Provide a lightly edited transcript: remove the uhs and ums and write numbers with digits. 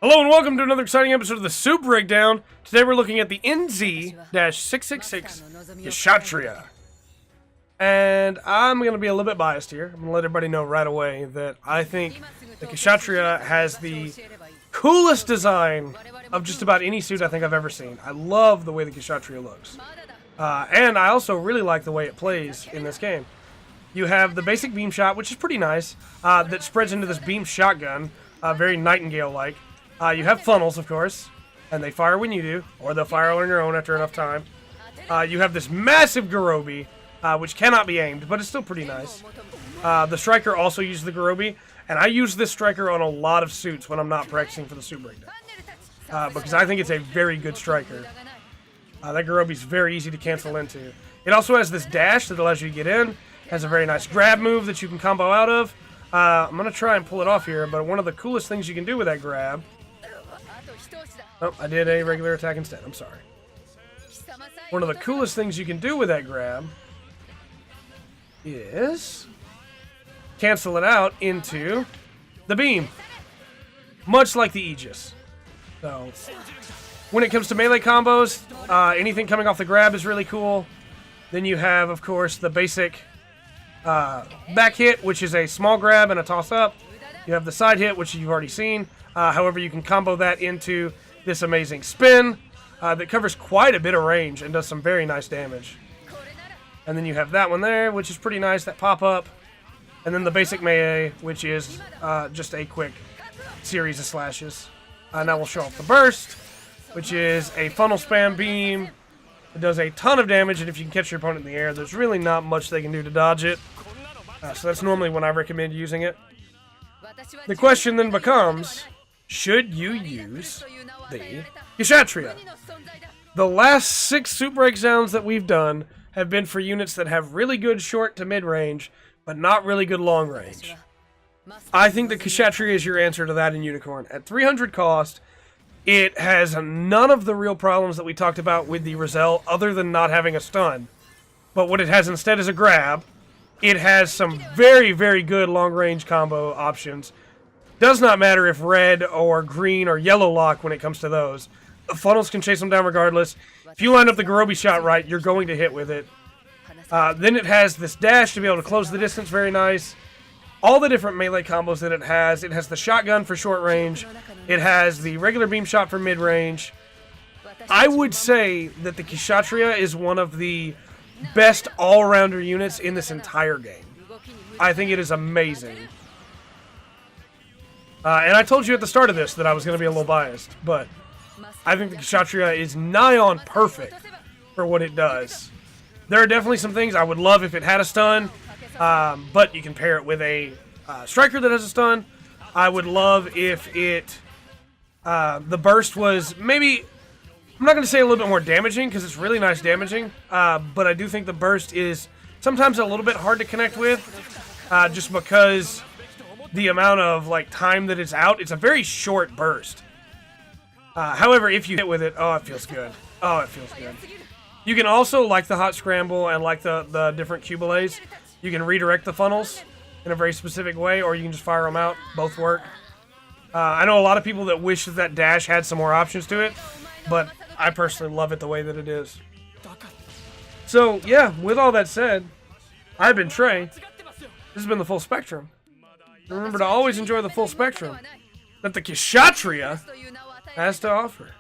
Hello and welcome to another exciting episode of the Soup Breakdown. Today we're looking at the NZ-666 Kshatriya. And I'm going to be a little bit biased here. I'm going to let everybody know right away that I think the Kshatriya has the coolest design of just about any suit I think I've ever seen. I love the way the Kshatriya looks. And I also really like the way it plays in this game. You have the basic beam shot, which is pretty nice, that spreads into this beam shotgun, very Nightingale-like. You have funnels, of course, and they fire when you do, or they'll fire on your own after enough time. You have this massive Garobi, which cannot be aimed, but it's still pretty nice. The Striker also uses the Garobi, and I use this Striker on a lot of suits when I'm not practicing for the suit breakdown, because I think it's a very good Striker. That Garobi's very easy to cancel into. It also has this dash that allows you to get in, has a very nice grab move that you can combo out of. I'm going to try and pull it off here, but one of the coolest things you can do with that grab... Oh, I did a regular attack instead. I'm sorry. One of the coolest things you can do with that grab is cancel it out into the beam, much like the Aegis. So, when it comes to melee combos, anything coming off the grab is really cool. Then you have, of course, the basic back hit, which is a small grab and a toss up. You have the side hit, which you've already seen. However, you can combo that into this amazing spin that covers quite a bit of range and does some very nice damage. And then you have that one there, which is pretty nice, that pop-up. And then the basic melee, which is just a quick series of slashes. Now we'll show off the burst, which is a funnel spam beam. It does a ton of damage, and if you can catch your opponent in the air, there's really not much they can do to dodge it. So that's normally when I recommend using it. The question then becomes, should you use the Kshatriya? The last 6 suit breakdowns that we've done have been for units that have really good short to mid-range, but not really good long-range. I think the Kshatriya is your answer to that in Unicorn. At 300 cost, it has none of the real problems that we talked about with the Rizal, other than not having a stun. But what it has instead is a grab. It has some very, very good long-range combo options. Does not matter if red or green or yellow lock when it comes to those. The funnels can chase them down regardless. If you line up the Garobi shot right, you're going to hit with it. Then it has this dash to be able to close the distance, very nice. All the different melee combos that it has. It has the shotgun for short range. It has the regular beam shot for mid-range. I would say that the Kshatriya is one of the best all-rounder units in this entire game. I think it is amazing. And I told you at the start of this that I was going to be a little biased, but I think the Kshatriya is nigh on perfect for what it does. There are definitely some things I would love if it had a stun, but you can pair it with a Striker that has a stun. I would love if it, the burst was maybe, I'm not going to say a little bit more damaging because it's really nice damaging, but I do think the burst is sometimes a little bit hard to connect with, just because the amount of time that it's out. It's a very short burst. However, if you hit with it, oh, it feels good. Oh, it feels good. You can also, like the hot scramble and like the different Cubelays, you can redirect the funnels in a very specific way, or you can just fire them out. Both work. I know a lot of people that wish that dash had some more options to it, but I personally love it the way that it is. So, yeah, with all that said, I've been Trey. This has been the Full Spectrum. Remember to always enjoy the full spectrum that the Kshatriya has to offer.